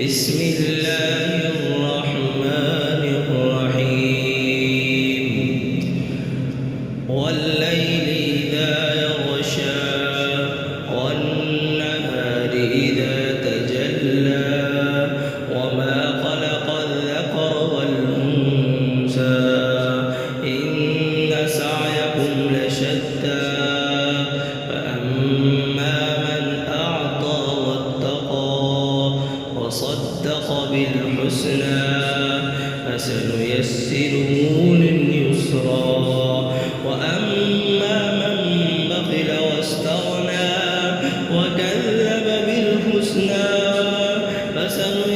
بسم الله الرحمن الرحيم والليل إذا يغشى والنهار إذا تجلى وما خلق الذكر والأنثى إن سعيكم لشتى فأما من أعطى واتقى وصدق بالحسنى فسنيسره لليسرى وأما من بخل واستغنى وكذب بالحسنى فسنيسره